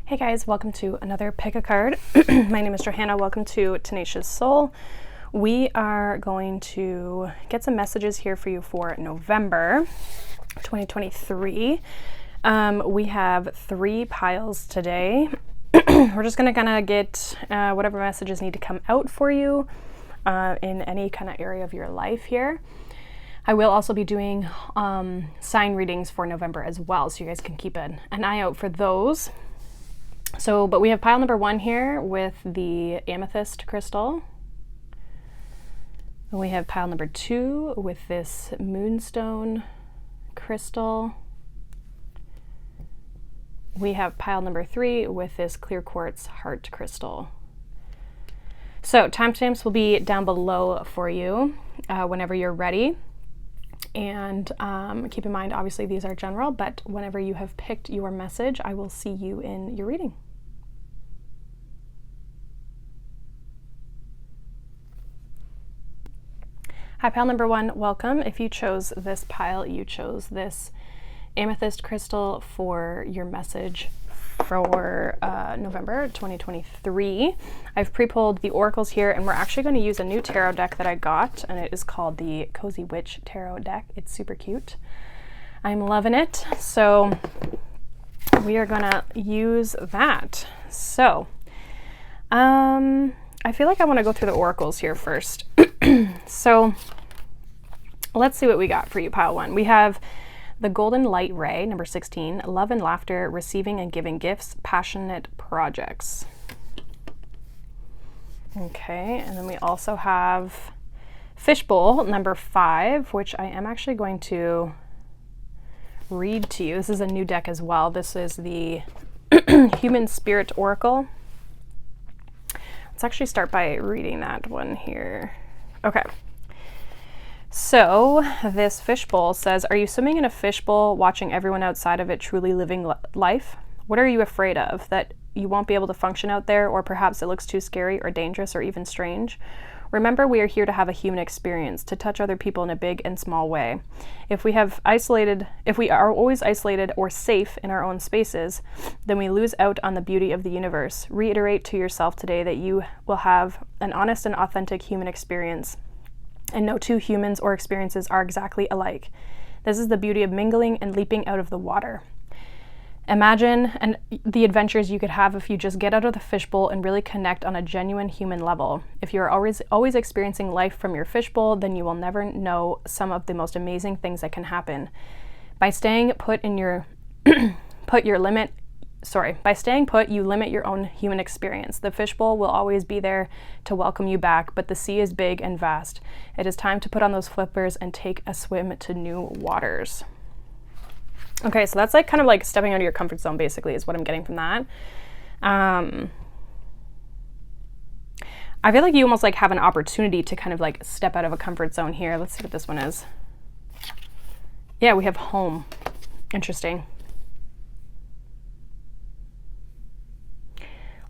Hey guys, welcome to another pick a card. My name is Johanna. Welcome to Tenacious Soul. We are going to get some messages here for you for November 2023. We have 3 piles today. We're just going to kind of get whatever messages need to come out for you in any kind of area of your life here. I will also be doing sign readings for November as well, so you guys can keep an eye out for those. But we have pile number 1 here with the amethyst crystal. And we have pile number 2 with this moonstone crystal. We have pile number 3 with this clear quartz heart crystal. So timestamps will be down below for you whenever you're ready. And keep in mind, obviously these are general, but whenever you have picked your message, I will see you in your reading. Hi, pile number 1, welcome. If you chose this pile, you chose this amethyst crystal for your message for November 2023. I've pre-pulled the oracles here, and we're actually going to use a new tarot deck that I got, and it is called the Cozy Witch Tarot deck. It's super cute. I'm loving it. So we are going to use that. So I feel like I want to go through the oracles here first. So let's see what we got for you, pile 1. We have the golden light ray, number 16, love and laughter, receiving and giving gifts, passionate projects. Okay, and then we also have fishbowl, number 5, which I am actually going to read to you. This is a new deck as well. This is the Human Spirit Oracle. Let's actually start by reading that one here. Okay. So this fishbowl says, are you swimming in a fishbowl, watching everyone outside of it truly living life? What are you afraid of? That you won't be able to function out there, or perhaps it looks too scary or dangerous or even strange? Remember, we are here to have a human experience, to touch other people in a big and small way. If we are always isolated or safe in our own spaces, then we lose out on the beauty of the universe. Reiterate to yourself today that you will have an honest and authentic human experience, and no 2 humans or experiences are exactly alike. This is the beauty of mingling and leaping out of the water. Imagine the adventures you could have if you just get out of the fishbowl and really connect on a genuine human level. If you're always experiencing life from your fishbowl, then you will never know some of the most amazing things that can happen. By staying put, you limit your own human experience. The fishbowl will always be there to welcome you back, but the sea is big and vast. It is time to put on those flippers and take a swim to new waters. Okay, so that's like kind of like stepping out of your comfort zone, basically, is what I'm getting from that. I feel like you almost like have an opportunity to kind of like step out of a comfort zone here. Let's see what this one is. Yeah, we have home. Interesting.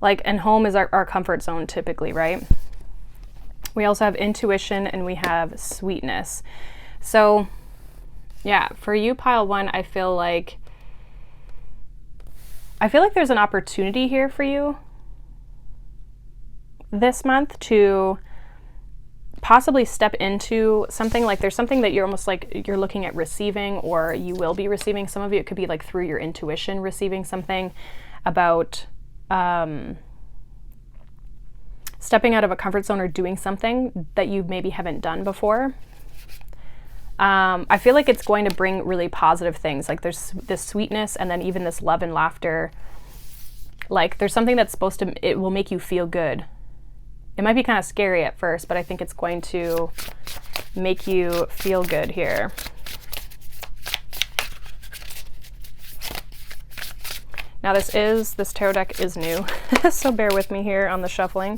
And home is our comfort zone typically, right? We also have intuition and we have sweetness. So yeah, for you, pile 1, I feel like there's an opportunity here for you this month to possibly step into something. Like there's something that you're almost like you're looking at receiving, or you will be receiving. Some of you, it could be like through your intuition receiving something about stepping out of a comfort zone or doing something that you maybe haven't done before. I feel like it's going to bring really positive things. Like there's this sweetness, and then even this love and laughter. Like there's something that's it will make you feel good. It might be kind of scary at first, but I think it's going to make you feel good here. Now this tarot deck is new, so bear with me here on the shuffling.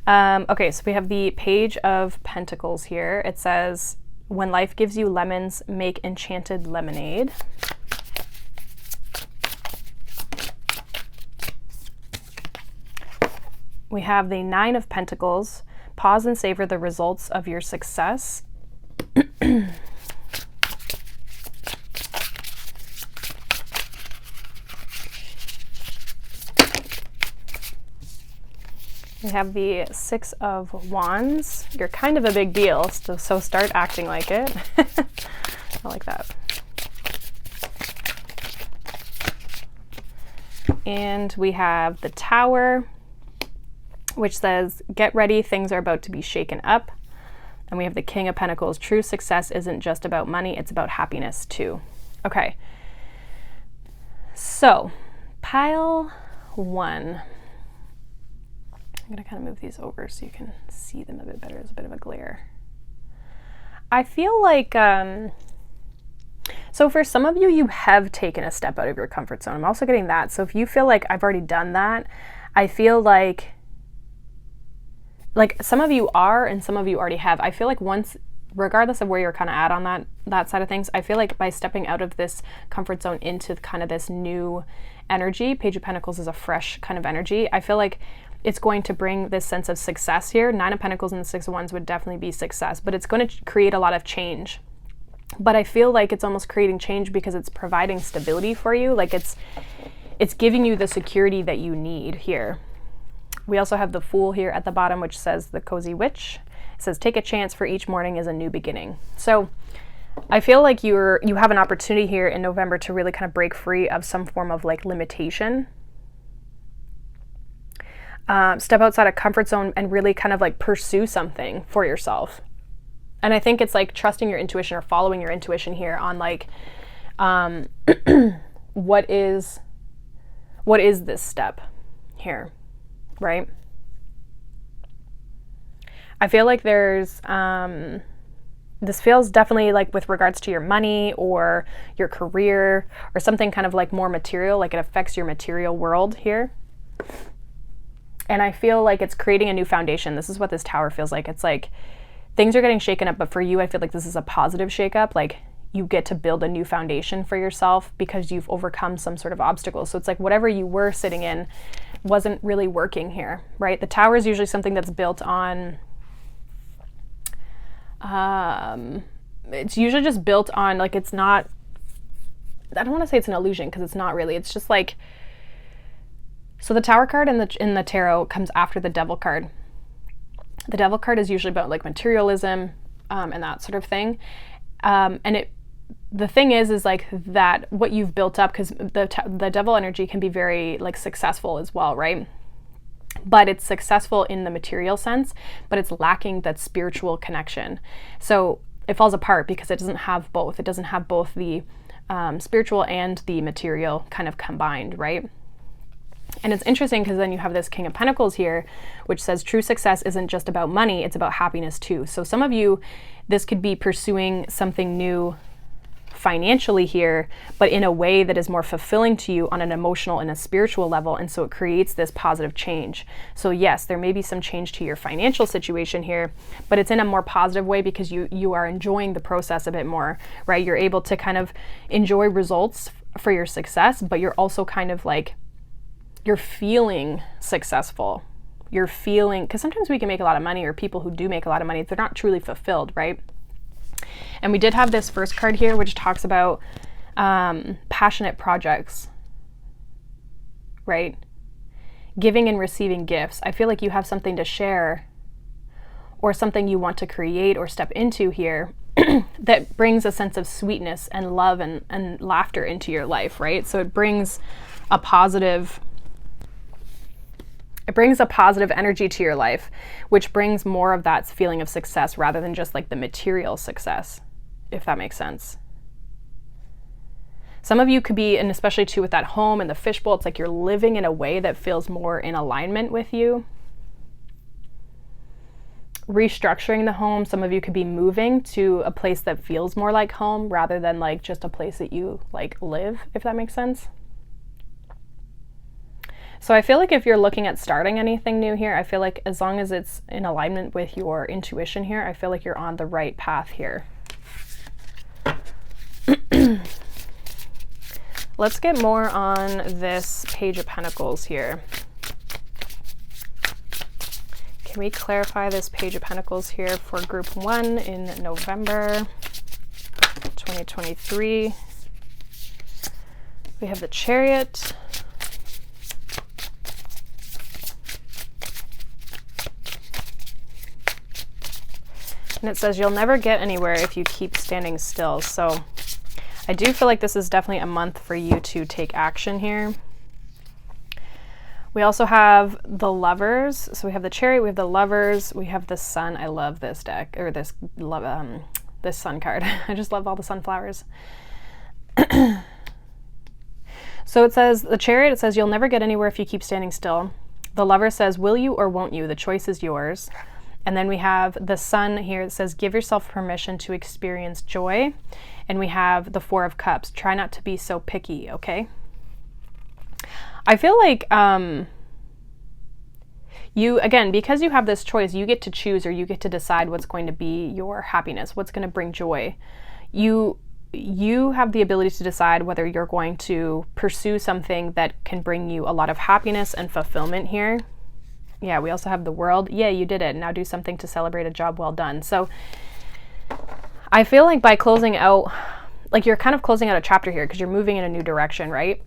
Okay, so we have the Page of Pentacles here. It says, when life gives you lemons, make enchanted lemonade. We have the 9 of Pentacles. Pause and savor the results of your success. We have the Six of Wands. You're kind of a big deal, so start acting like it. I like that. And we have the Tower, which says, get ready, things are about to be shaken up. And we have the King of Pentacles. True success isn't just about money, it's about happiness too. Okay. So, pile 1. I'm going to kind of move these over so you can see them a bit better. There's a bit of a glare. I feel like, so for some of you, you have taken a step out of your comfort zone. I'm also getting that. So if you feel like I've already done that, I feel like some of you are and some of you already have. I feel like once, regardless of where you're kind of at on that side of things, I feel like by stepping out of this comfort zone into kind of this new energy, Page of Pentacles is a fresh kind of energy. I feel like it's going to bring this sense of success here. 9 of Pentacles and the 6 of Wands would definitely be success, but it's going to create a lot of change. But I feel like it's almost creating change because it's providing stability for you. Like it's giving you the security that you need here. We also have the Fool here at the bottom, which says the Cozy Witch. It says, take a chance, for each morning is a new beginning. So I feel like you have an opportunity here in November to really kind of break free of some form of like limitation. Step outside of comfort zone and really kind of like pursue something for yourself. And I think it's like trusting your intuition or following your intuition here on like, what is this step here, right? I feel like there's, this feels definitely like with regards to your money or your career or something kind of like more material, like it affects your material world here. And I feel like it's creating a new foundation. This is what this Tower feels like. It's like things are getting shaken up, but for you, I feel like this is a positive shakeup. Like you get to build a new foundation for yourself because you've overcome some sort of obstacle. So it's like whatever you were sitting in wasn't really working here, right? The Tower is usually something that's built on, it's usually just built on like, it's not, I don't want to say it's an illusion because it's not really, it's just like, so the Tower card in the tarot comes after the Devil card. The Devil card is usually about like materialism and that sort of thing. And the thing is like that what you've built up, because the Devil energy can be very like successful as well, right? But it's successful in the material sense, but it's lacking that spiritual connection. So it falls apart because it doesn't have both. It doesn't have both the spiritual and the material kind of combined, right? And it's interesting because then you have this King of Pentacles here, which says true success isn't just about money, it's about happiness too. So some of you, this could be pursuing something new financially here, but in a way that is more fulfilling to you on an emotional and a spiritual level. And so it creates this positive change. So yes, there may be some change to your financial situation here, but it's in a more positive way because you are enjoying the process a bit more, right? You're able to kind of enjoy results for your success, but you're also kind of like, you're feeling successful. You're feeling, because sometimes we can make a lot of money, or people who do make a lot of money, they're not truly fulfilled, right? And we did have this first card here, which talks about passionate projects, right? Giving and receiving gifts. I feel like you have something to share or something you want to create or step into here that brings a sense of sweetness and love and laughter into your life, right? So it brings a positive energy to your life, which brings more of that feeling of success rather than just like the material success, if that makes sense. Some of you could be, and especially too with that home and the fishbowl, it's like you're living in a way that feels more in alignment with you. Restructuring the home, some of you could be moving to a place that feels more like home rather than like just a place that you like live, if that makes sense. So I feel like if you're looking at starting anything new here, I feel like as long as it's in alignment with your intuition here, I feel like you're on the right path here. Let's get more on this Page of Pentacles here. Can we clarify this Page of Pentacles here for Group 1 in November 2023? We have the Chariot. And it says you'll never get anywhere if you keep standing still. So I do feel like this is definitely a month for you to take action here. We also have the Lovers. So we have the Chariot, we have the Lovers, we have the Sun. I love this deck, or this Sun card. I just love all the sunflowers. So it says, the Chariot, it says you'll never get anywhere if you keep standing still. The Lover says, will you or won't you? The choice is yours. And then we have the Sun here. It says, give yourself permission to experience joy. And we have the Four of Cups. Try not to be so picky, okay? I feel like you, again, because you have this choice, you get to choose, or you get to decide what's going to be your happiness, what's going to bring joy. You have the ability to decide whether you're going to pursue something that can bring you a lot of happiness and fulfillment here. Yeah, we also have the World. Yeah, you did it. Now do something to celebrate a job well done. So I feel like by closing out, like you're kind of closing out a chapter here because you're moving in a new direction, right?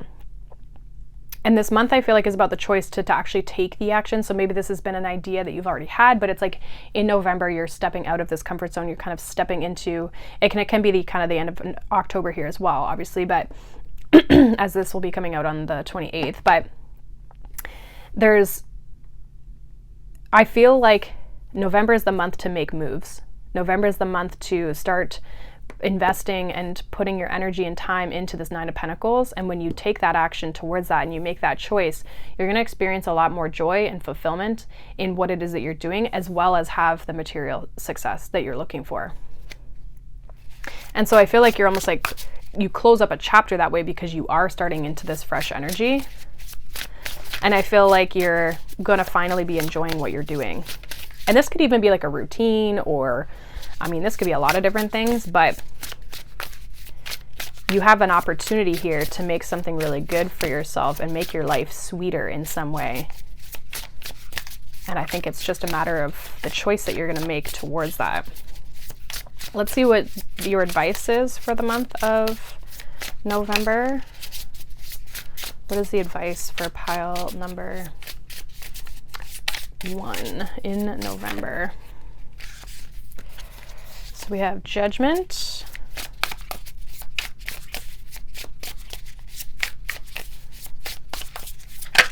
And this month I feel like is about the choice to actually take the action. So maybe this has been an idea that you've already had, but it's like in November, you're stepping out of this comfort zone. You're kind of stepping into, it can be the kind of the end of October here as well, obviously, but as this will be coming out on the 28th, but I feel like November is the month to make moves. November is the month to start investing and putting your energy and time into this Nine of Pentacles. And when you take that action towards that and you make that choice, you're going to experience a lot more joy and fulfillment in what it is that you're doing, as well as have the material success that you're looking for. And so I feel like you're almost like you close up a chapter that way because you are starting into this fresh energy. And I feel like you're going to finally be enjoying what you're doing. And this could even be like a routine, or, I mean, this could be a lot of different things, but you have an opportunity here to make something really good for yourself and make your life sweeter in some way. And I think it's just a matter of the choice that you're going to make towards that. Let's see what your advice is for the month of November. What is the advice for pile number 1 in November? So we have Judgment,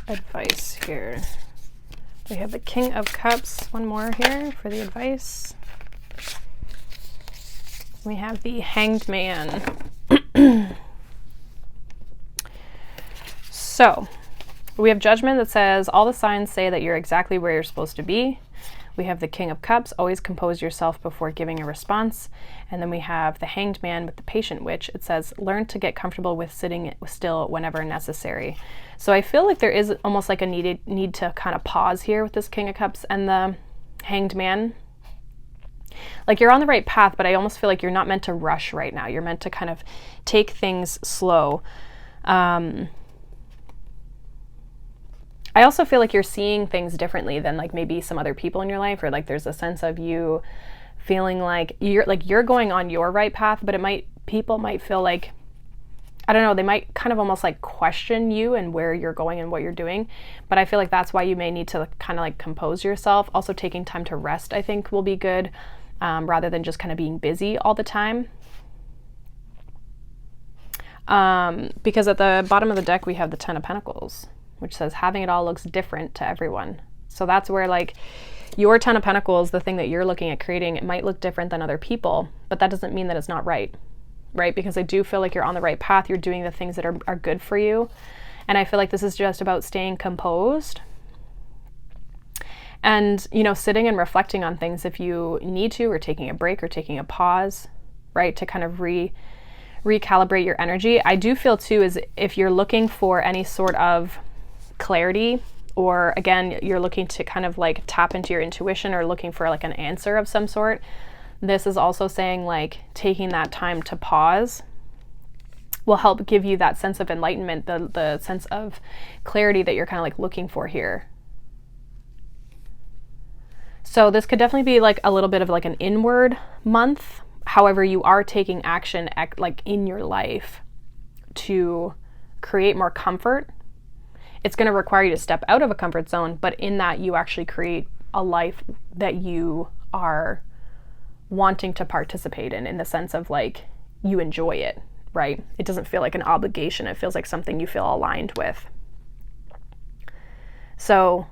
advice here. We have the King of Cups, one more here for the advice. We have the Hanged Man. So we have Judgment that says all the signs say that you're exactly where you're supposed to be. We have the King of Cups, always compose yourself before giving a response. And then we have the Hanged Man with the Patient Witch. It says learn to get comfortable with sitting still whenever necessary. So I feel like there is almost like a need to kind of pause here with this King of Cups and the Hanged Man. Like you're on the right path, but I almost feel like you're not meant to rush right now. You're meant to kind of take things slow. I also feel like you're seeing things differently than like maybe some other people in your life, or like there's a sense of you feeling like you're going on your right path, but people might feel like, I don't know, they might kind of almost like question you and where you're going and what you're doing. But I feel like that's why you may need to kind of like compose yourself. Also taking time to rest, I think, will be good, rather than just kind of being busy all the time. Because at the bottom of the deck, we have the Ten of Pentacles, which says having it all looks different to everyone. So that's where like your Ten of Pentacles, the thing that you're looking at creating, it might look different than other people, but that doesn't mean that it's not right? Because I do feel like you're on the right path. You're doing the things that are good for you. And I feel like this is just about staying composed and, you know, sitting and reflecting on things if you need to, or taking a break or taking a pause, right? To kind of recalibrate your energy. I do feel too, is if you're looking for any sort of clarity, or again, you're looking to kind of like tap into your intuition or looking for like an answer of some sort, this is also saying like taking that time to pause will help give you that sense of enlightenment, the sense of clarity that you're kind of like looking for here. So this could definitely be like a little bit of like an inward month. However, you are taking action like in your life to create more comfort. It's going to require you to step out of a comfort zone, but in that you actually create a life that you are wanting to participate in the sense of like you enjoy it, right? It doesn't feel like an obligation. It feels like something you feel aligned with. So,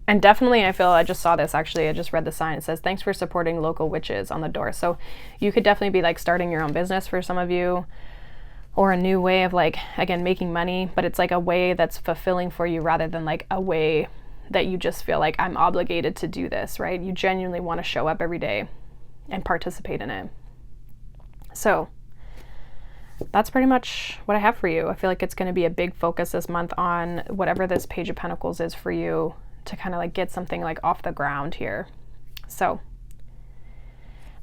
and definitely I just saw this actually, I just read the sign. It says, thanks for supporting local witches on the door. So you could definitely be like starting your own business for some of you, or a new way of like, again, making money, but it's like a way that's fulfilling for you rather than like a way that you just feel like I'm obligated to do this, right? You genuinely want to show up every day and participate in it. So that's pretty much what I have for you. I feel like it's going to be a big focus this month on whatever this Page of Pentacles is for you, to kind of like get something like off the ground here. So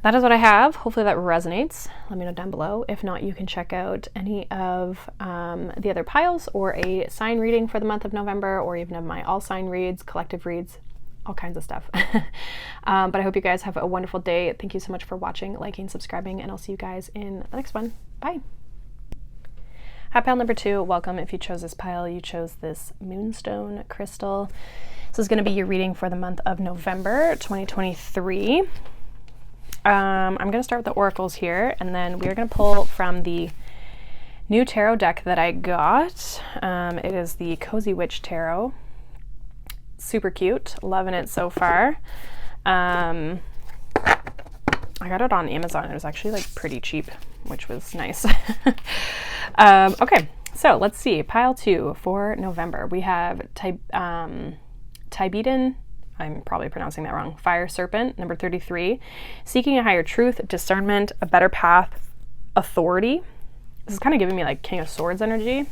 that is what I have. Hopefully that resonates. Let me know down below. If not, you can check out any of the other piles, or a sign reading for the month of November, or even of my all sign reads, collective reads, all kinds of stuff. But I hope you guys have a wonderful day. Thank you so much for watching, liking, subscribing, and I'll see you guys in the next one. Bye. Hi, pile number 2. Welcome. If you chose this pile, you chose this moonstone crystal. This is going to be your reading for the month of November 2023. I'm going to start with the oracles here, and then we're going to pull from the new tarot deck that I got. It is the Cozy Witch Tarot. Super cute. Loving it so far. I got it on Amazon. It was actually like pretty cheap, which was nice. Okay, so let's see. Pile 2 for November. We have Tibetan, I'm probably pronouncing that wrong, Fire Serpent, number 33. Seeking a higher truth, discernment, a better path, authority. This is kind of giving me like King of Swords energy.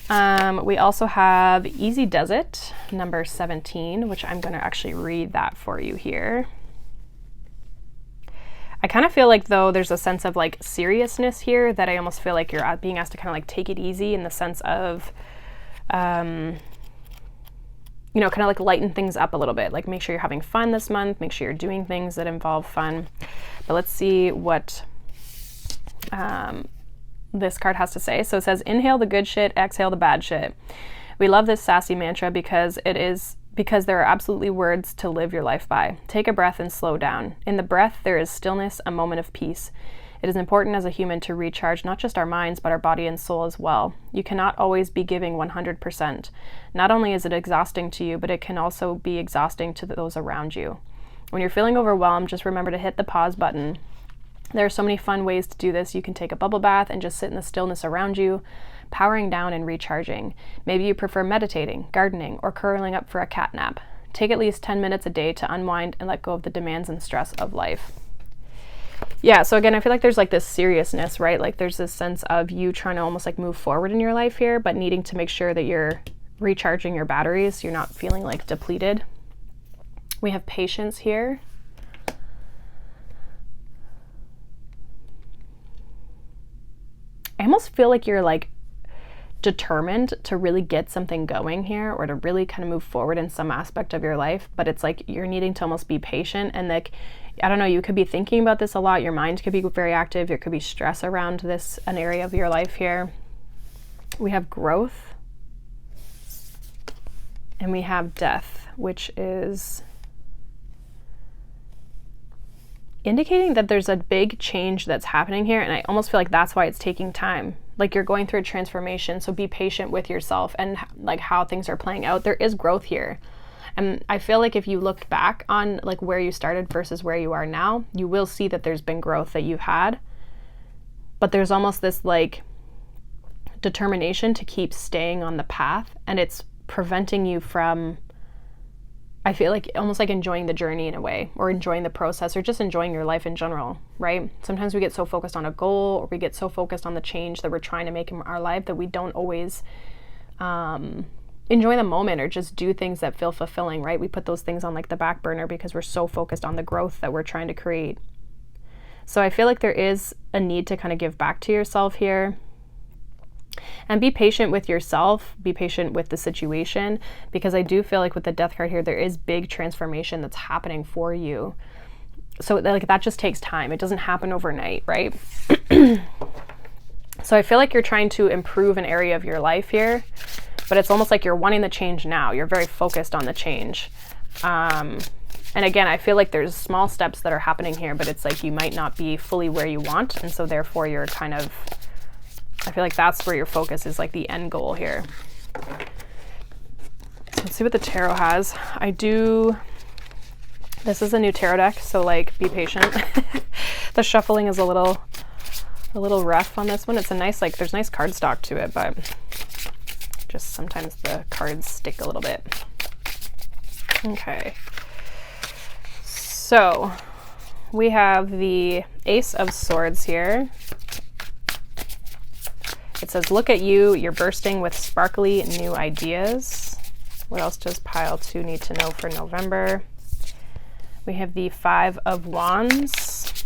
We also have Easy Does It, number 17, which I'm going to actually read that for you here. I kind of feel like, though, there's a sense of like seriousness here that I almost feel like you're being asked to kind of like take it easy, in the sense of, you know, kind of like lighten things up a little bit. Like make sure you're having fun this month, make sure you're doing things that involve fun. But let's see what this card has to say. So it says, inhale the good shit, exhale the bad shit. We love this sassy mantra because there are absolutely words to live your life by. Take a breath and slow down. In the breath, there is stillness, a moment of peace. It is important as a human to recharge not just our minds, but our body and soul as well. You cannot always be giving 100%. Not only is it exhausting to you, but it can also be exhausting to those around you. When you're feeling overwhelmed, just remember to hit the pause button. There are so many fun ways to do this. You can take a bubble bath and just sit in the stillness around you, powering down and recharging. Maybe you prefer meditating, gardening, or curling up for a cat nap. Take at least 10 minutes a day to unwind and let go of the demands and stress of life. Yeah, so again, I feel like there's like this seriousness, right? Like there's this sense of you trying to almost like move forward in your life here, but needing to make sure that you're recharging your batteries. You're not feeling like depleted. We have patience here. I almost feel like you're like determined to really get something going here, or to really kind of move forward in some aspect of your life, but it's like you're needing to almost be patient. And like, I don't know, you could be thinking about this a lot. Your mind could be very active. There could be stress around this, an area of your life here. We have growth, and we have death, which is indicating that there's a big change that's happening here. And I almost feel like that's why it's taking time. Like you're going through a transformation, so be patient with yourself and like how things are playing out. There is growth here. And I feel like if you look back on like where you started versus where you are now, you will see that there's been growth that you've had. But there's almost this like determination to keep staying on the path, and it's preventing you from, I feel like, almost like enjoying the journey in a way, or enjoying the process, or just enjoying your life in general, right? Sometimes we get so focused on a goal, or we get so focused on the change that we're trying to make in our life, that we don't always enjoy the moment, or just do things that feel fulfilling, right? We put those things on like the back burner because we're so focused on the growth that we're trying to create. So I feel like there is a need to kind of give back to yourself here. And be patient with yourself, be patient with the situation, because I do feel like with the death card here, there is big transformation that's happening for you. So like that just takes time. It doesn't happen overnight, right? So I feel like you're trying to improve an area of your life here, but it's almost like you're wanting the change now. You're very focused on the change. And again, I feel like there's small steps that are happening here, but it's like you might not be fully where you want. And so therefore you're kind of, I feel like that's where your focus is, like the end goal here. So let's see what the tarot has. This is a new tarot deck, so like be patient. The shuffling is a little rough on this one. It's a nice, like there's nice cardstock to it, but just sometimes the cards stick a little bit. Okay. So we have the Ace of Swords here. It says, look at you, you're bursting with sparkly new ideas. What else does pile 2 need to know for November? We have the 5 of Wands.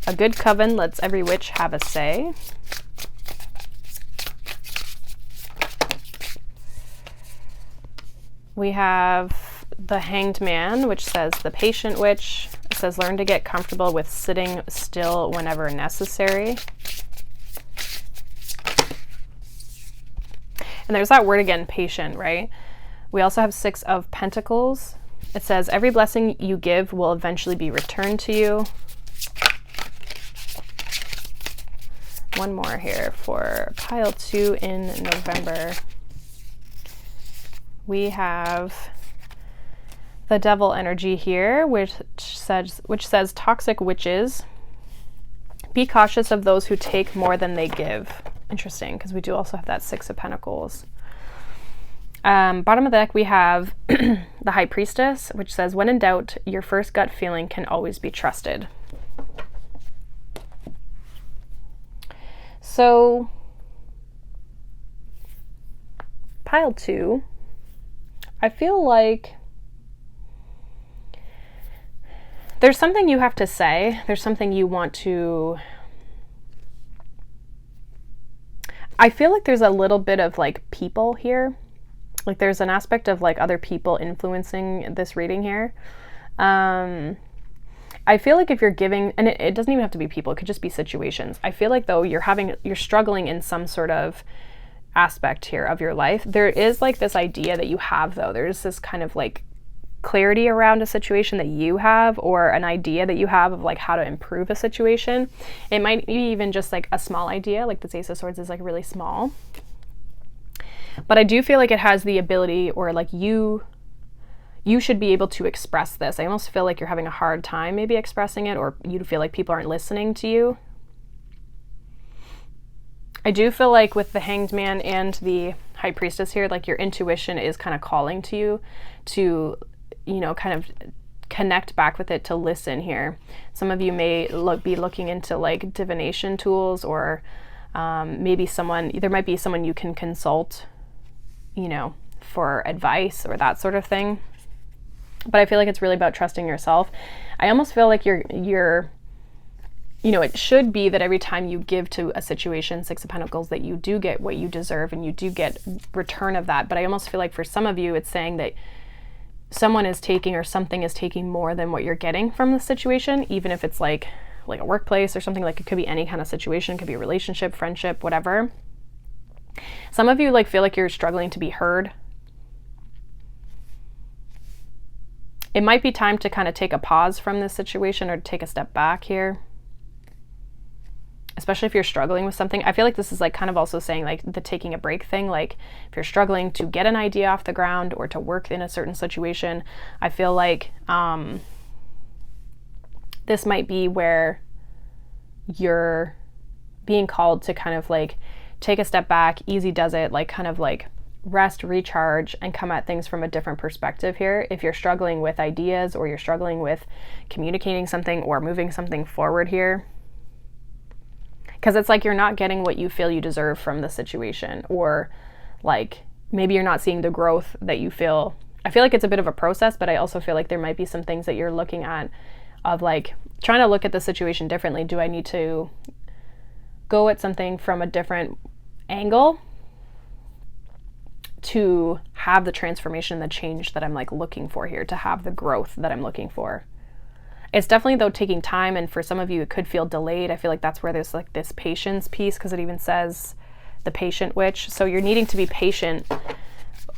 A good coven lets every witch have a say. We have the Hanged Man, which says the patient witch. It says learn to get comfortable with sitting still whenever necessary. And there's that word again, patient, right? We also have 6 of Pentacles. It says every blessing you give will eventually be returned to you. One more here for pile 2 in November. We have the Devil energy here, which says toxic witches. Be cautious of those who take more than they give. Interesting, because we do also have that 6 of Pentacles. Bottom of the deck, we have the High Priestess, which says, when in doubt, your first gut feeling can always be trusted. So, pile 2, I feel like there's something you have to say. There's something you want to... I feel like there's a little bit of like people here. Like there's an aspect of like other people influencing this reading here. I feel like if you're giving, and it doesn't even have to be people, it could just be situations. I feel like though you're struggling in some sort of aspect here of your life. There is like this idea that you have though. There's this kind of like clarity around a situation that you have, or an idea that you have of like how to improve a situation. It might be even just like a small idea, like the Ace of Swords is like really small. But I do feel like it has the ability, or like you should be able to express this. I almost feel like you're having a hard time maybe expressing it, or you feel like people aren't listening to you. I do feel like with the Hanged Man and the High Priestess here, like your intuition is kind of calling to you to, you know, kind of connect back with it, to listen here. Some of you may be looking into like divination tools, or maybe there might be someone you can consult, you know, for advice or that sort of thing. But I feel like it's really about trusting yourself. I almost feel like you're, you know, it should be that every time you give to a situation, 6 of Pentacles, that you do get what you deserve and you do get return of that. But I almost feel like for some of you, it's saying that someone is taking, or something is taking more than what you're getting from the situation, even if it's like a workplace or something. Like it could be any kind of situation, it could be a relationship, friendship, whatever. Some of you like feel like you're struggling to be heard. It might be time to kind of take a pause from this situation, or take a step back here. Especially if you're struggling with something. I feel like this is like kind of also saying like the taking a break thing. Like if you're struggling to get an idea off the ground, or to work in a certain situation, I feel like this might be where you're being called to kind of like take a step back, easy does it, like kind of like rest, recharge, and come at things from a different perspective here. If you're struggling with ideas, or you're struggling with communicating something or moving something forward here, because it's like you're not getting what you feel you deserve from the situation, or like maybe you're not seeing the growth that you feel. I feel like it's a bit of a process, but I also feel like there might be some things that you're looking at of like trying to look at the situation differently. Do I need to go at something from a different angle to have the transformation, the change that I'm like looking for here, to have the growth that I'm looking for? It's definitely though taking time, and for some of you it could feel delayed. I feel like that's where there's like this patience piece, because it even says the patient witch. So you're needing to be patient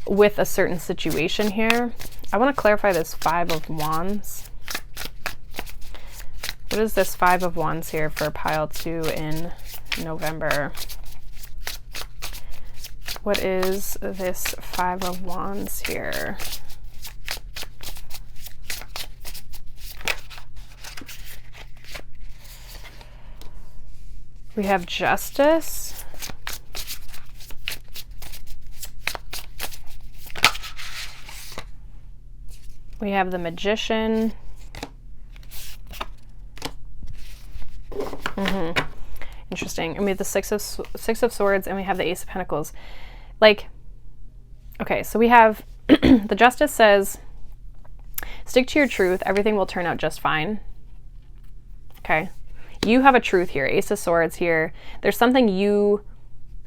with a certain situation here. I want to clarify this Five of Wands. What is this Five of Wands here for pile 2 in November? What is this Five of Wands here? We have Justice. We have the Magician. Interesting. And we have the Six of Swords, and we have the Ace of Pentacles. Like, okay, so we have the Justice says, stick to your truth. Everything will turn out just fine. Okay. You have a truth here. Ace of Swords here. There's something you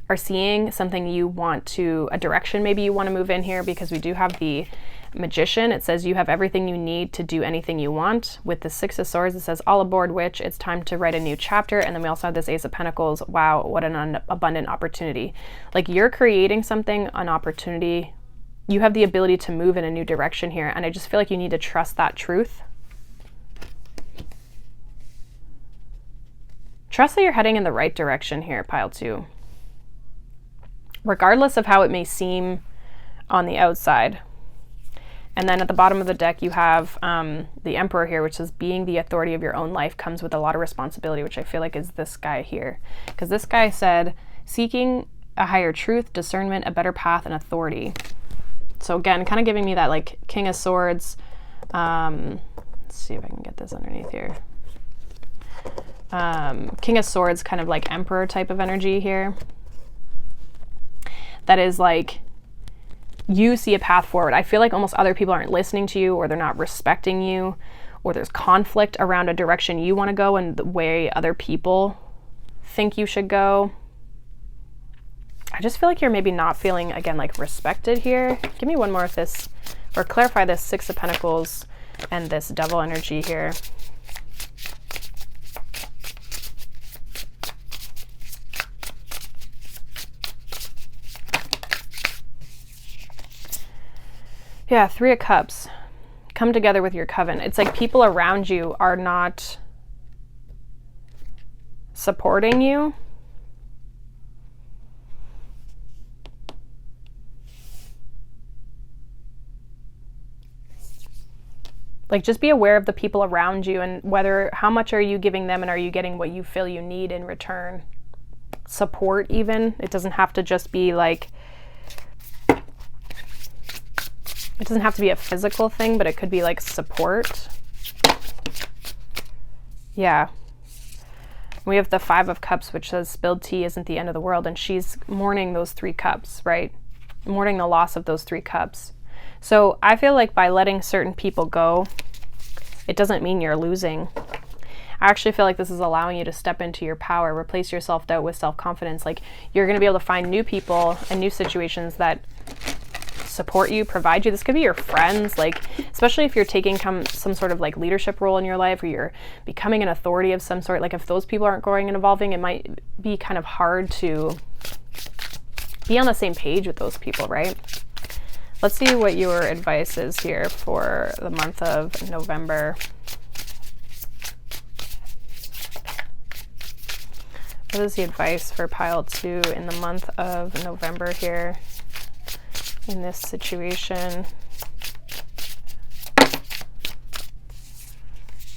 are seeing, something you want to, a direction maybe you want to move in here, because we do have the Magician. It says you have everything you need to do anything you want. With the Six of Swords, it says all aboard witch, it's time to write a new chapter. And then we also have this Ace of Pentacles. Wow, what an abundant opportunity. Like, you're creating something, an opportunity. You have the ability to move in a new direction here, and I just feel like you need to trust that truth. Trust that you're heading in the right direction here, pile 2. Regardless of how it may seem on the outside. And then at the bottom of the deck, you have the Emperor here, which says being the authority of your own life comes with a lot of responsibility, which I feel like is this guy here. Because this guy said, seeking a higher truth, discernment, a better path, and authority. So again, kind of giving me that like King of Swords. Let's see if I can get this underneath here. King of Swords, kind of like Emperor type of energy here. That is like, you see a path forward. I feel like almost other people aren't listening to you, or they're not respecting you, or there's conflict around a direction you want to go and the way other people think you should go. I just feel like you're maybe not feeling, again, like respected here. Give me one more of this, or clarify this Six of Pentacles and this Devil energy here. Yeah, Three of Cups. Come together with your coven. It's like people around you are not supporting you. Like, just be aware of the people around you and whether, how much are you giving them, and are you getting what you feel you need in return? Support even. It doesn't have to just be like, it doesn't have to be a physical thing, but it could be like support. Yeah. We have the Five of Cups, which says spilled tea isn't the end of the world. And she's mourning those 3 cups, right? Mourning the loss of those 3 cups. So I feel like by letting certain people go, it doesn't mean you're losing. I actually feel like this is allowing you to step into your power, replace your self-doubt with self-confidence. Like, you're going to be able to find new people and new situations that support you, provide you. This could be your friends, like, especially if you're taking some sort of like leadership role in your life, or you're becoming an authority of some sort. Like, if those people aren't growing and evolving, it might be kind of hard to be on the same page with those people, right? Let's see what your advice is here for the month of November. What is the advice for pile 2 in the month of November here in this situation?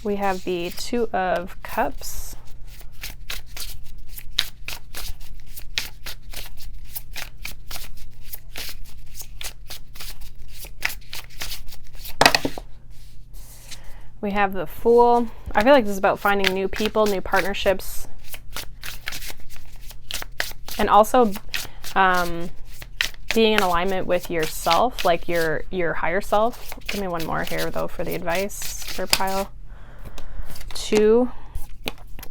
We have the Two of Cups. We have the Fool. I feel like this is about finding new people, new partnerships, and also being in alignment with yourself, like your higher self. Give me one more here though for the advice for pile 2.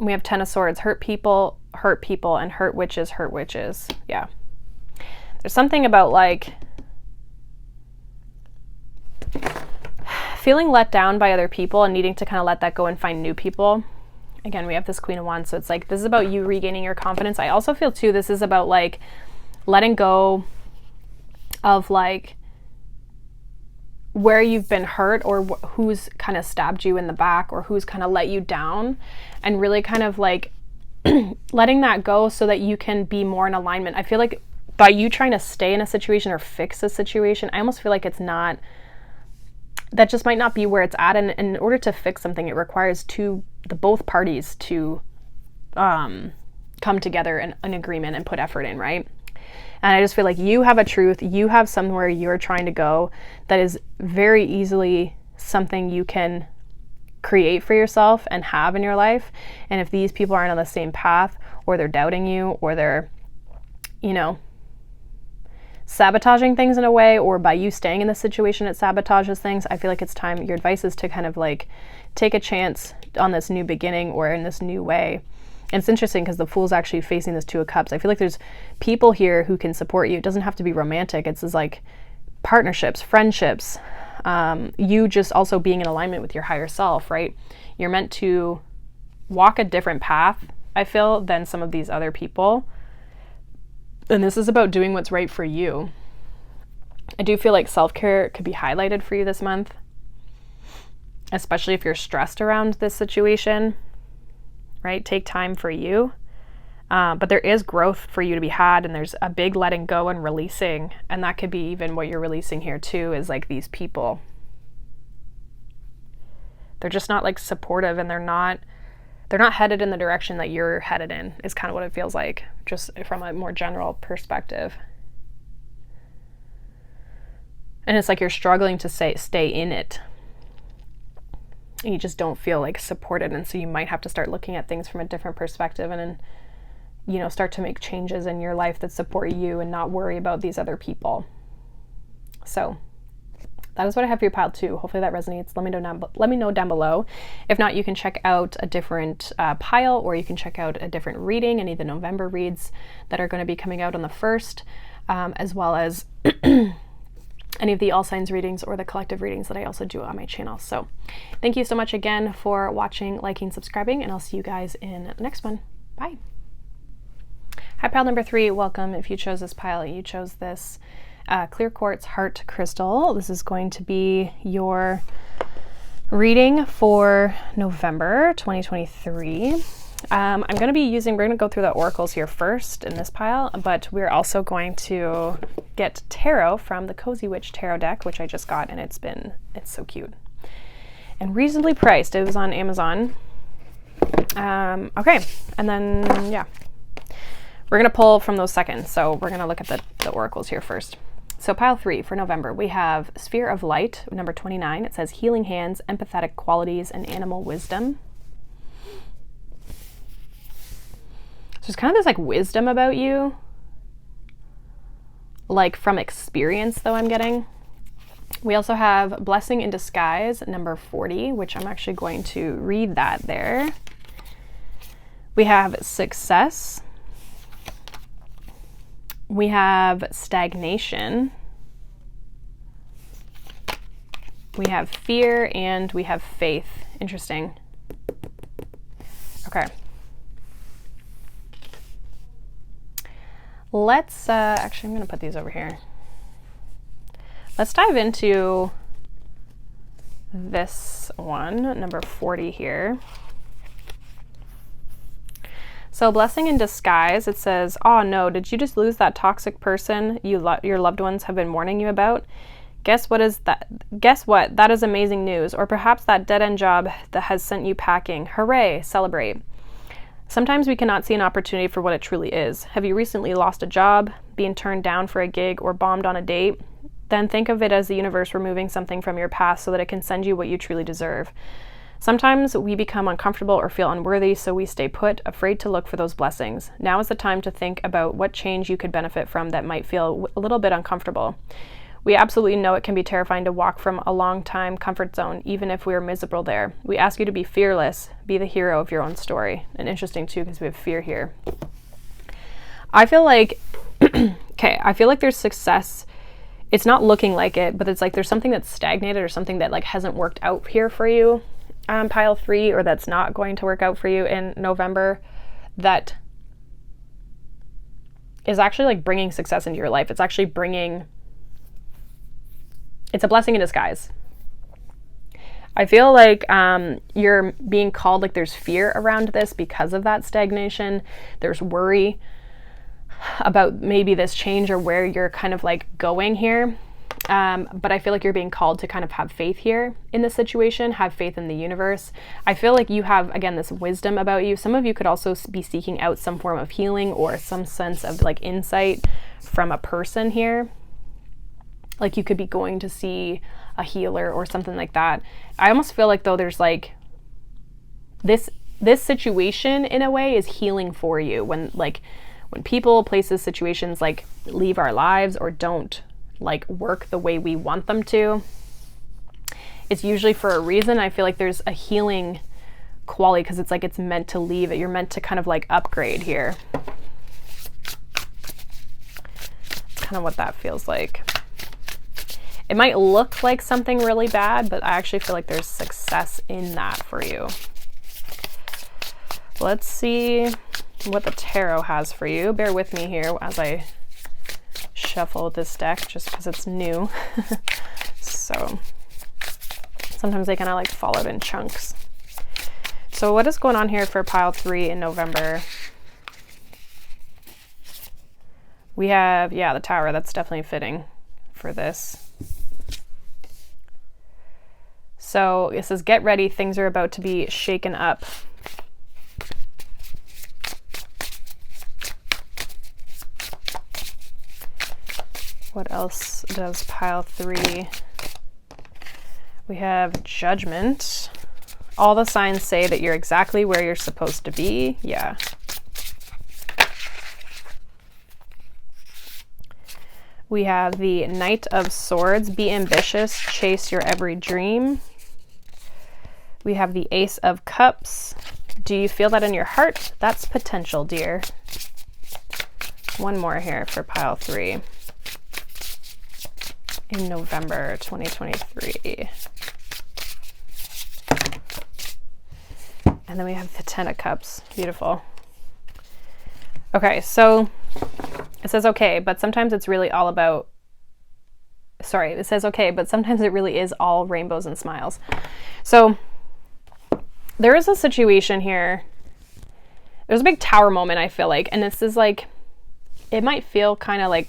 We have Ten of Swords. Hurt people, and hurt witches. Yeah. There's something about like feeling let down by other people and needing to kind of let that go and find new people. Again, we have this Queen of Wands, so it's like this is about you regaining your confidence. I also feel too this is about like letting go of like where you've been hurt or who's kind of stabbed you in the back or who's kind of let you down, and really kind of like letting that go so that you can be more in alignment. I feel like by you trying to stay in a situation or fix a situation, I almost feel like it's not, that just might not be where it's at. And in order to fix something, it requires both parties to come together in an agreement and put effort in, right? And I just feel like you have a truth, you have somewhere you're trying to go that is very easily something you can create for yourself and have in your life. And if these people aren't on the same path, or they're doubting you, or they're, sabotaging things in a way, or by you staying in the situation, it sabotages things, I feel like it's time, your advice is to kind of like take a chance on this new beginning or in this new way. And it's interesting because the Fool's actually facing this Two of Cups. I feel like there's people here who can support you. It doesn't have to be romantic. It's just like partnerships, friendships, you just also being in alignment with your higher self, right? You're meant to walk a different path, I feel, than some of these other people. And this is about doing what's right for you. I do feel like self-care could be highlighted for you this month, especially if you're stressed around this situation, right? Take time for you. But there is growth for you to be had, and there's a big letting go and releasing. And that could be even what you're releasing here too, is like these people. They're just not like supportive, and they're not headed in the direction that you're headed in, is kind of what it feels like, just from a more general perspective. And it's like you're struggling to stay in it. And you just don't feel like supported. And so you might have to start looking at things from a different perspective, and then, start to make changes in your life that support you and not worry about these other people. So that is what I have for your pile 2. Hopefully that resonates. Let me know down below. If not, you can check out a different pile, or you can check out a different reading, any of the November reads that are going to be coming out on the 1st, as well as any of the all signs readings or the collective readings that I also do on my channel. So thank you so much again for watching, liking, subscribing, and I'll see you guys in the next one. Bye. Hi, pile number 3. Welcome. If you chose this pile, you chose this clear quartz heart crystal. This is going to be your reading for November 2023. We're going to go through the oracles here first in this pile, but we're also going to get tarot from the Cozy Witch tarot deck, which I just got, and it's so cute and reasonably priced. It was on Amazon. Okay, and then we're going to pull from those seconds. So we're going to look at the oracles here first. So pile 3 for November, we have Sphere of Light, number 29. It says healing hands, empathetic qualities, and animal wisdom. So there's kind of this like wisdom about you, like from experience though, I'm getting. We also have Blessing in Disguise, number 40, which I'm actually going to read that there. We have Success. We have Stagnation. We have Fear, and we have Faith. Interesting. Okay. Let's, actually, I'm going to put these over here. Let's dive into this one, number 40 here. So Blessing in Disguise, it says, oh no, did you just lose that toxic person your loved ones have been warning you about? Guess what? That is amazing news. Or perhaps that dead-end job that has sent you packing. Hooray, celebrate. Sometimes we cannot see an opportunity for what it truly is. Have you recently lost a job, been turned down for a gig, or bombed on a date? Then think of it as the universe removing something from your past so that it can send you what you truly deserve. Sometimes we become uncomfortable or feel unworthy, so we stay put, afraid to look for those blessings. Now is the time to think about what change you could benefit from that might feel a little bit uncomfortable. We absolutely know it can be terrifying to walk from a long-time comfort zone, even if we are miserable there. We ask you to be fearless, be the hero of your own story. And interesting too, because we have fear here. I feel like, I feel like there's success. It's not looking like it, but it's like there's something that's stagnated or something that like hasn't worked out here for you. Pile 3, or that's not going to work out for you in November, that is actually like bringing success into your life. It's actually bringing it's a blessing in disguise. I feel like you're being called, like there's fear around this because of that stagnation. There's worry about maybe this change or where you're kind of like going here. But I feel like you're being called to kind of have faith here in this situation, have faith in the universe. I feel like you have, again, this wisdom about you. Some of you could also be seeking out some form of healing or some sense of like insight from a person here. Like you could be going to see a healer or something like that. I almost feel like though there's like this situation in a way is healing for you when people, places, situations like leave our lives or don't like work the way we want them to. It's usually for a reason. I feel like there's a healing quality because it's like it's meant to leave it. You're meant to kind of like upgrade here. It's kind of what that feels like. It might look like something really bad, but I actually feel like there's success in that for you. Let's see what the tarot has for you. Bear with me here as I shuffle this deck just because it's new. So sometimes they kind of like fall out in chunks. So what is going on here for pile 3 in November? We have, yeah, the Tower. That's definitely fitting for this. So it says, get ready, things are about to be shaken up. What else does pile 3? We have Judgment. All the signs say that you're exactly where you're supposed to be. Yeah. We have the Knight of Swords. Be ambitious, chase your every dream. We have the Ace of Cups. Do you feel that in your heart? That's potential, dear. One more here for pile 3 in November 2023. And then we have the Ten of Cups. Beautiful. Okay, so it says okay, but sometimes it's really all about, sorry, it says okay, but sometimes it really is all rainbows and smiles. So there is a situation here. There's a big tower moment, I feel like, and this is like, it might feel kind of like,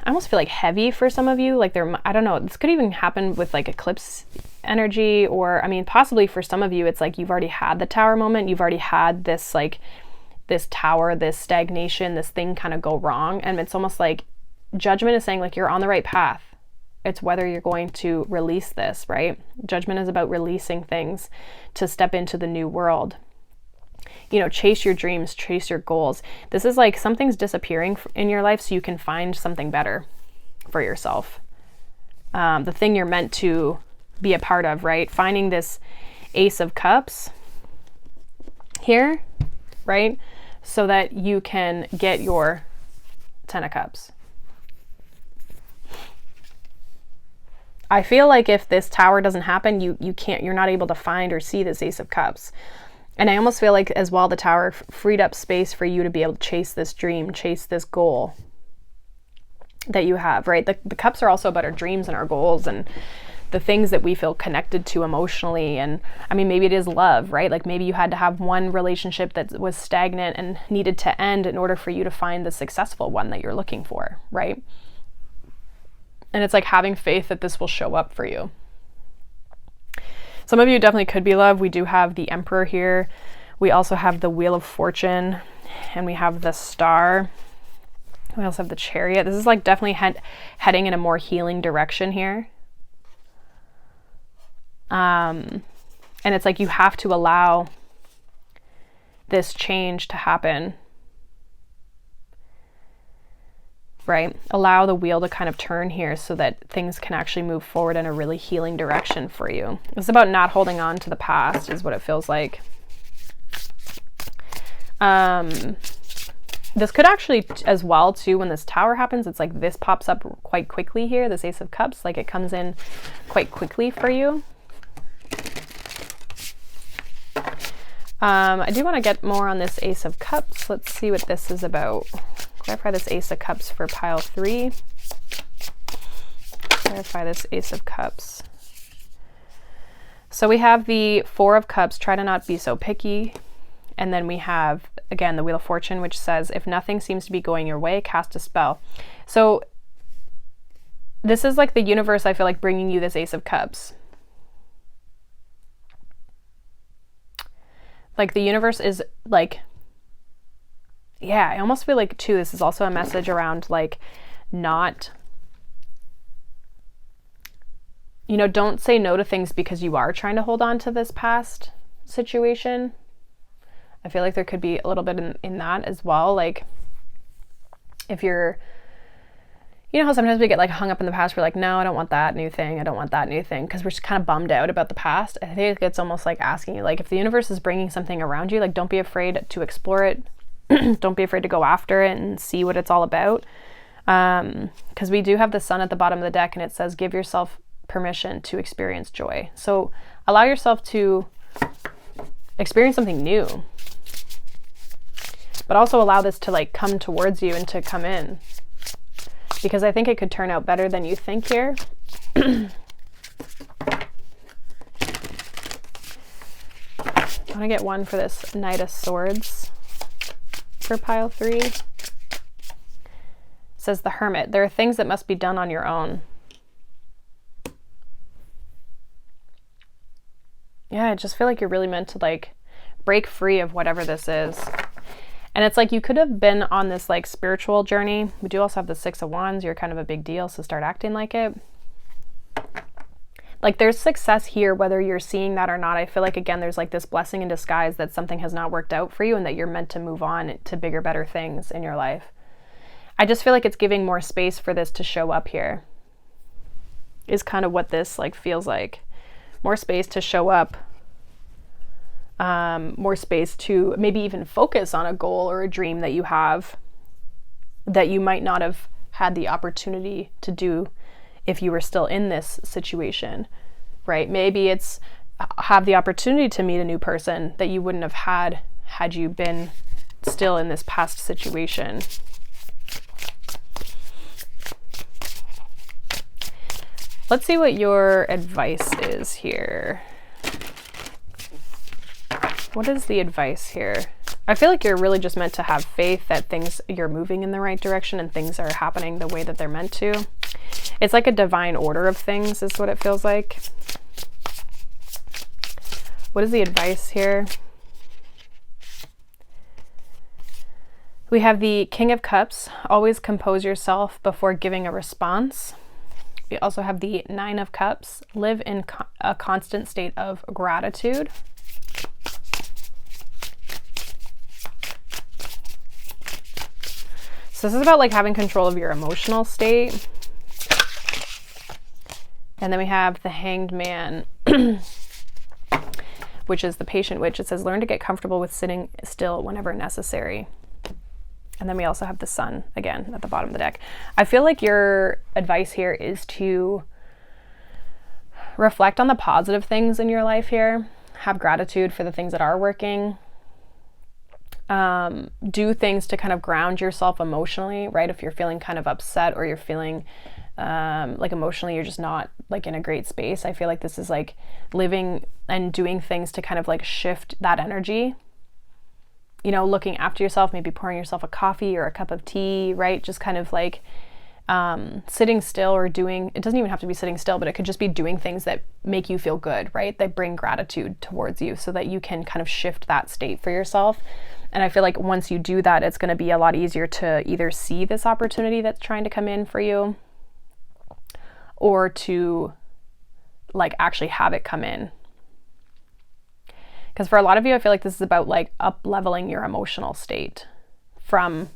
I almost feel like heavy for some of you. Like I don't know, this could even happen with like eclipse energy, or I mean, possibly for some of you, it's like you've already had the tower moment. You've already had this like, this tower, this stagnation, this thing kind of go wrong. And it's almost like Judgment is saying like, you're on the right path. It's whether you're going to release this, right? Judgment is about releasing things to step into the new world. You know, chase your dreams, chase your goals. This is like something's disappearing in your life so you can find something better for yourself. The thing you're meant to be a part of, right? Finding this Ace of Cups here, right? So that you can get your Ten of Cups. I feel like if this tower doesn't happen, you're not able to find or see this Ace of Cups. And I almost feel like as well, the tower freed up space for you to be able to chase this dream, chase this goal that you have, right? The cups are also about our dreams and our goals and the things that we feel connected to emotionally. And I mean, maybe it is love, right? Like maybe you had to have one relationship that was stagnant and needed to end in order for you to find the successful one that you're looking for, right? And it's like having faith that this will show up for you. Some of you definitely could be love. We do have the Emperor here. We also have the Wheel of Fortune, and we have the Star. We also have the Chariot. This is like definitely heading in a more healing direction here. And it's like you have to allow this change to happen, right? Allow the wheel to kind of turn here so that things can actually move forward in a really healing direction for you. It's about not holding on to the past is what it feels like. This could actually as well too, when this tower happens, it's like this pops up quite quickly here, this Ace of Cups, like it comes in quite quickly for you. I do want to get more on this Ace of Cups. Let's see what this is about. Clarify this Ace of Cups for pile 3. Clarify this Ace of Cups. So we have the Four of Cups, try to not be so picky. And then we have, again, the Wheel of Fortune, which says, if nothing seems to be going your way, cast a spell. So this is like the universe, I feel like, bringing you this Ace of Cups. Like the universe is like, yeah, I almost feel like too, this is also a message around like not, you know, don't say no to things because you are trying to hold on to this past situation. I feel like there could be a little bit in that as well. Like if you're, you know how sometimes we get like hung up in the past. We're like, no, I don't want that new thing. I don't want that new thing. Because we're just kind of bummed out about the past. I think it's almost like asking you, like if the universe is bringing something around you, like don't be afraid to explore it. Don't be afraid to go after it and see what it's all about. Because we do have the Sun at the bottom of the deck and it says, give yourself permission to experience joy. So allow yourself to experience something new. But also allow this to like come towards you and to come in. Because I think it could turn out better than you think here. I want to get one for this Knight of Swords for pile 3. It says the Hermit. There are things that must be done on your own. Yeah, I just feel like you're really meant to like break free of whatever this is. And it's like you could have been on this like spiritual journey. We do also have the Six of Wands. You're kind of a big deal, so start acting like it. Like there's success here, whether you're seeing that or not. I feel like, again, there's like this blessing in disguise that something has not worked out for you and that you're meant to move on to bigger, better things in your life. I just feel like it's giving more space for this to show up here. Is kind of what this like feels like. More space to show up. More space to maybe even focus on a goal or a dream that you have that you might not have had the opportunity to do if you were still in this situation, right? Maybe it's have the opportunity to meet a new person that you wouldn't have had you been still in this past situation. Let's see what your advice is here. What is the advice here? I feel like you're really just meant to have faith that you're moving in the right direction and things are happening the way that they're meant to. It's like a divine order of things is what it feels like. What is the advice here? We have the King of Cups. Always compose yourself before giving a response. We also have the Nine of Cups. Live in a constant state of gratitude. So this is about like having control of your emotional state. And then we have the Hanged Man, which is the Patient Witch. It says, learn to get comfortable with sitting still whenever necessary. And then we also have the Sun, again, at the bottom of the deck. I feel like your advice here is to reflect on the positive things in your life here. Have gratitude for the things that are working. Do things to kind of ground yourself emotionally, right? If you're feeling kind of upset or you're feeling like emotionally you're just not like in a great space, I feel like this is like living and doing things to kind of like shift that energy. You know, looking after yourself, maybe pouring yourself a coffee or a cup of tea, right? Just kind of like sitting still or doing, it doesn't even have to be sitting still, but it could just be doing things that make you feel good, right? That bring gratitude towards you so that you can kind of shift that state for yourself. And I feel like once you do that, it's going to be a lot easier to either see this opportunity that's trying to come in for you or to like actually have it come in. Because for a lot of you, I feel like this is about like up leveling your emotional state from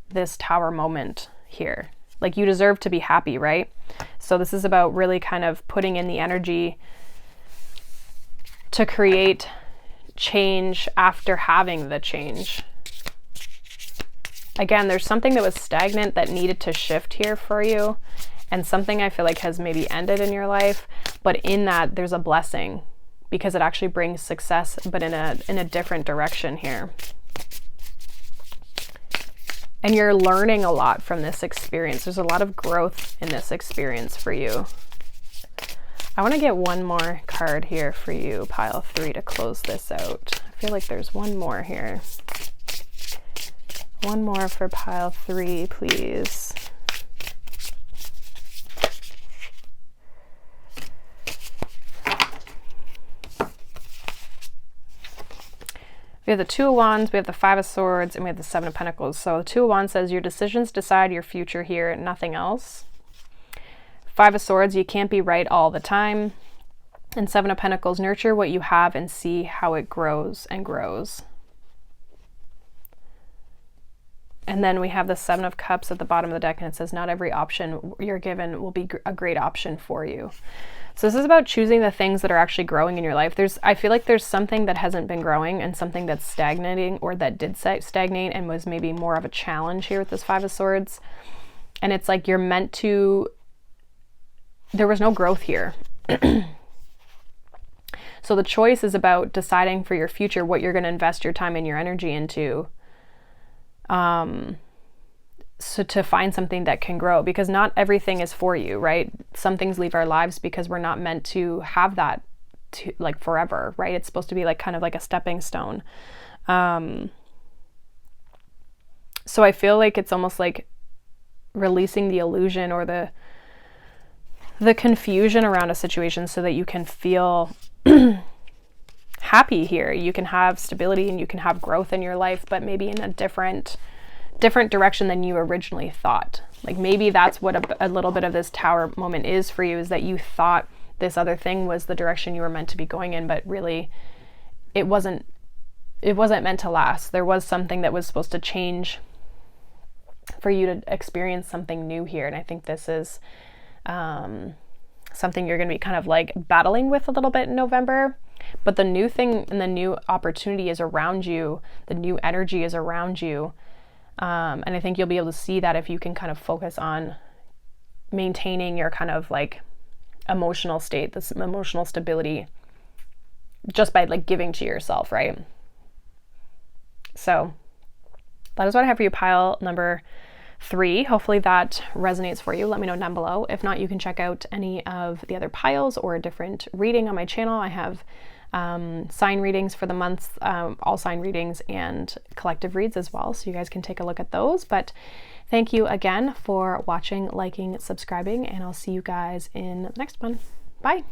this Tower moment here. Like you deserve to be happy, right? So this is about really kind of putting in the energy to create change after having the change. Again, there's something that was stagnant that needed to shift here for you, and something I feel like has maybe ended in your life, but in that there's a blessing because it actually brings success, but in a different direction here. And you're learning a lot from this experience. There's a lot of growth in this experience for you. I want to get one more card here for you, pile 3, to close this out. I feel like there's one more here. One more for pile 3, please. We have the 2 of Wands, we have the 5 of Swords, and we have the 7 of Pentacles. So the 2 of Wands says your decisions decide your future here, nothing else. 5 of Swords, you can't be right all the time. And 7 of Pentacles, nurture what you have and see how it grows and grows. And then we have the 7 of Cups at the bottom of the deck, and it says not every option you're given will be a great option for you. So this is about choosing the things that are actually growing in your life. I feel like there's something that hasn't been growing and something that's stagnating, or that did stagnate and was maybe more of a challenge here with this 5 of Swords. And it's like you're meant to, there was no growth here. So the choice is about deciding for your future what you're going to invest your time and your energy into. So to find something that can grow, because not everything is for you, right? Some things leave our lives because we're not meant to have that to like forever, right? It's supposed to be like kind of like a stepping stone. So I feel like it's almost like releasing the illusion or the confusion around a situation so that you can feel happy here. You can have stability and you can have growth in your life, but maybe in a different direction than you originally thought. Like maybe that's what a little bit of this Tower moment is for you, is that you thought this other thing was the direction you were meant to be going in, but really it wasn't meant to last. There was something that was supposed to change for you to experience something new here. And I think this is something you're going to be kind of like battling with a little bit in November. But the new thing and the new opportunity is around you. The new energy is around you. And I think you'll be able to see that if you can kind of focus on maintaining your kind of like emotional state, this emotional stability, just by like giving to yourself, right? So that is what I have for you, pile number 3. Hopefully that resonates for you. Let me know down below. If not, you can check out any of the other piles or a different reading on my channel. I have sign readings for the months, all sign readings and collective reads as well. So you guys can take a look at those. But thank you again for watching, liking, subscribing, and I'll see you guys in the next one. Bye.